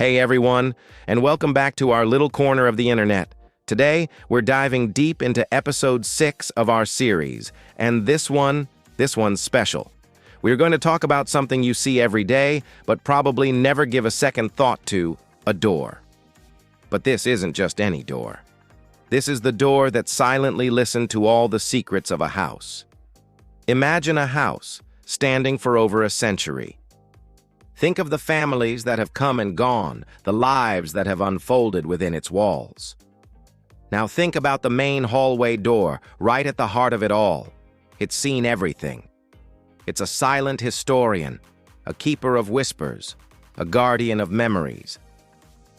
Hey everyone, and welcome back to our little corner of the internet. Today, we're diving deep into episode 6 of our series, and this one's special. We're going to talk about something you see every day, but probably never give a second thought to, a door. But this isn't just any door. This is the door that silently listened to all the secrets of a house. Imagine a house, standing for over a century. Think of the families that have come and gone, the lives that have unfolded within its walls. Now think about the main hallway door, right at the heart of it all. It's seen everything. It's a silent historian, a keeper of whispers, a guardian of memories.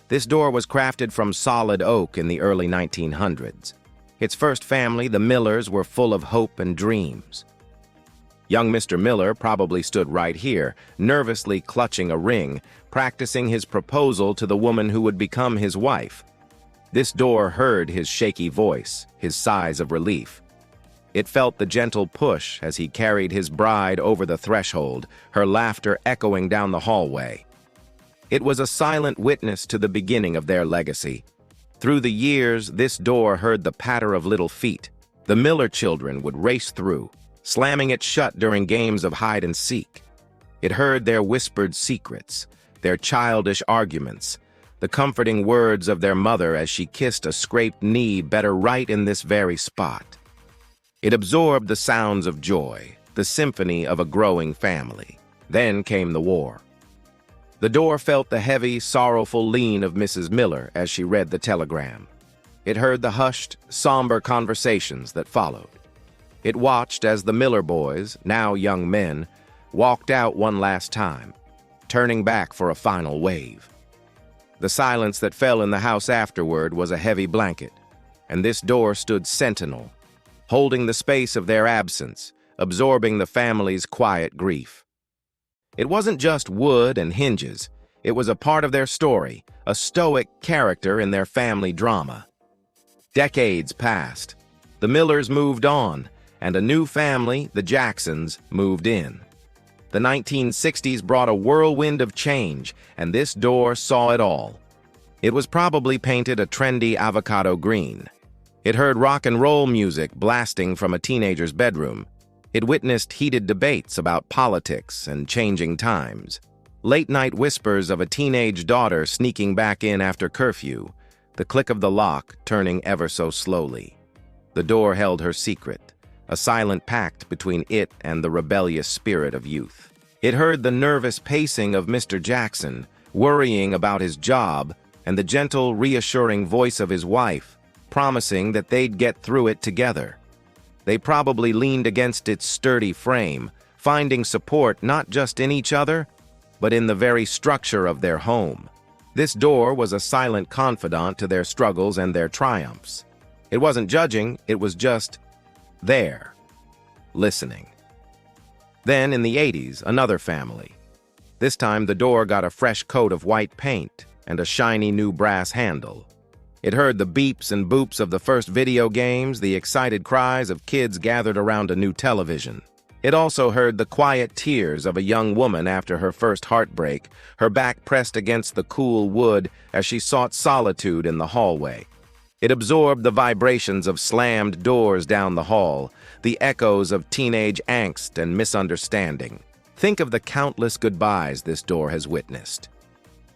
This door was crafted from solid oak in the early 1900s. Its first family, the Millers, were full of hope and dreams. Young Mr. Miller probably stood right here, nervously clutching a ring, practicing his proposal to the woman who would become his wife. This door heard his shaky voice, his sighs of relief. It felt the gentle push as he carried his bride over the threshold, her laughter echoing down the hallway. It was a silent witness to the beginning of their legacy. Through the years, this door heard the patter of little feet. The Miller children would race through, slamming it shut during games of hide and seek. It heard their whispered secrets, their childish arguments, the comforting words of their mother as she kissed a scraped knee better right in this very spot. It absorbed the sounds of joy, the symphony of a growing family. Then came the war. The door felt the heavy, sorrowful lean of Mrs. Miller as she read the telegram. It heard the hushed, somber conversations that followed. It watched as the Miller boys, now young men, walked out one last time, turning back for a final wave. The silence that fell in the house afterward was a heavy blanket, and this door stood sentinel, holding the space of their absence, absorbing the family's quiet grief. It wasn't just wood and hinges. It was a part of their story, a stoic character in their family drama. Decades passed. The Millers moved on, and a new family, the Jacksons, moved in. The 1960s brought a whirlwind of change, and this door saw it all. It was probably painted a trendy avocado green. It heard rock and roll music blasting from a teenager's bedroom. It witnessed heated debates about politics and changing times. Late-night whispers of a teenage daughter sneaking back in after curfew, the click of the lock turning ever so slowly. The door held her secret, a silent pact between it and the rebellious spirit of youth. It heard the nervous pacing of Mr. Jackson, worrying about his job, and the gentle, reassuring voice of his wife, promising that they'd get through it together. They probably leaned against its sturdy frame, finding support not just in each other, but in the very structure of their home. This door was a silent confidant to their struggles and their triumphs. It wasn't judging, it was just there, listening. Then, in the 80s, another family. This time, the door got a fresh coat of white paint and a shiny new brass handle. It heard the beeps and boops of the first video games, the excited cries of kids gathered around a new television. It also heard the quiet tears of a young woman after her first heartbreak, her back pressed against the cool wood as she sought solitude in the hallway. It absorbed the vibrations of slammed doors down the hall, the echoes of teenage angst and misunderstanding. Think of the countless goodbyes this door has witnessed.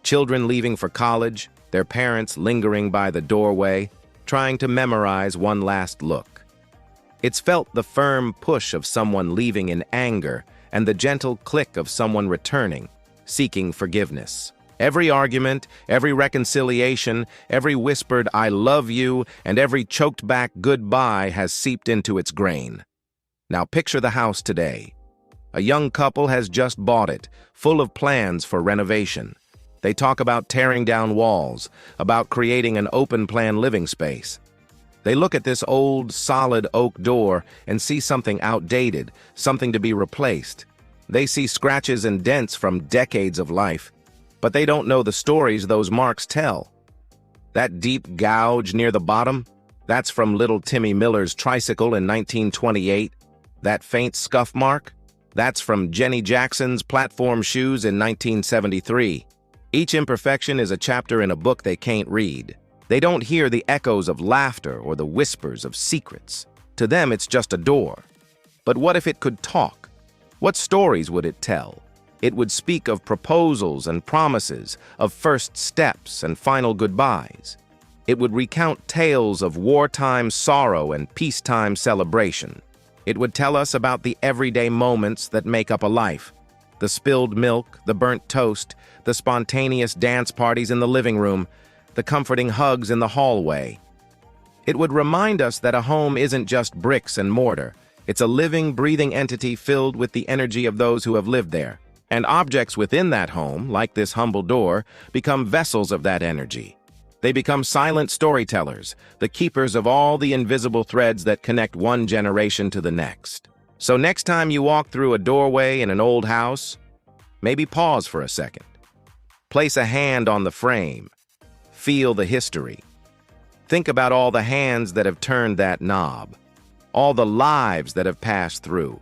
Children leaving for college, their parents lingering by the doorway, trying to memorize one last look. It's felt the firm push of someone leaving in anger and the gentle click of someone returning, seeking forgiveness. Every argument, every reconciliation, every whispered "I love you," and every choked back goodbye has seeped into its grain. Now picture the house today. A young couple has just bought it, full of plans for renovation. They talk about tearing down walls, about creating an open-plan living space. They look at this old, solid oak door and see something outdated, something to be replaced. They see scratches and dents from decades of life, but they don't know the stories those marks tell. That deep gouge near the bottom, that's from little Timmy Miller's tricycle in 1928. That faint scuff mark, that's from Jenny Jackson's platform shoes in 1973. Each imperfection is a chapter in a book they can't read. They don't hear the echoes of laughter or the whispers of secrets. To them, it's just a door. But what if it could talk? What stories would it tell? It would speak of proposals and promises, of first steps and final goodbyes. It would recount tales of wartime sorrow and peacetime celebration. It would tell us about the everyday moments that make up a life. The spilled milk, the burnt toast, the spontaneous dance parties in the living room, the comforting hugs in the hallway. It would remind us that a home isn't just bricks and mortar. It's a living, breathing entity filled with the energy of those who have lived there. And objects within that home, like this humble door, become vessels of that energy. They become silent storytellers, the keepers of all the invisible threads that connect one generation to the next. So next time you walk through a doorway in an old house, maybe pause for a second. Place a hand on the frame. Feel the history. Think about all the hands that have turned that knob, all the lives that have passed through.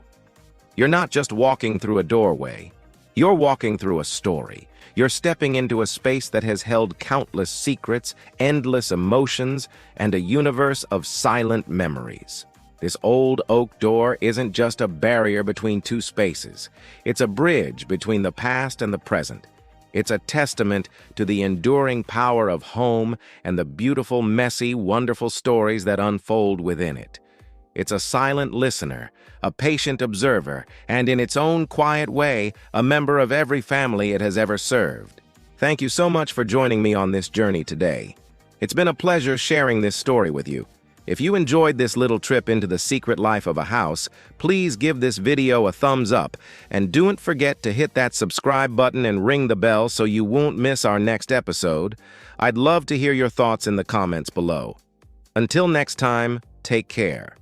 You're not just walking through a doorway. You're walking through a story. You're stepping into a space that has held countless secrets, endless emotions, and a universe of silent memories. This old oak door isn't just a barrier between two spaces. It's a bridge between the past and the present. It's a testament to the enduring power of home and the beautiful, messy, wonderful stories that unfold within it. It's a silent listener, a patient observer, and in its own quiet way, a member of every family it has ever served. Thank you so much for joining me on this journey today. It's been a pleasure sharing this story with you. If you enjoyed this little trip into the secret life of a house, please give this video a thumbs up, and don't forget to hit that subscribe button and ring the bell so you won't miss our next episode. I'd love to hear your thoughts in the comments below. Until next time, take care.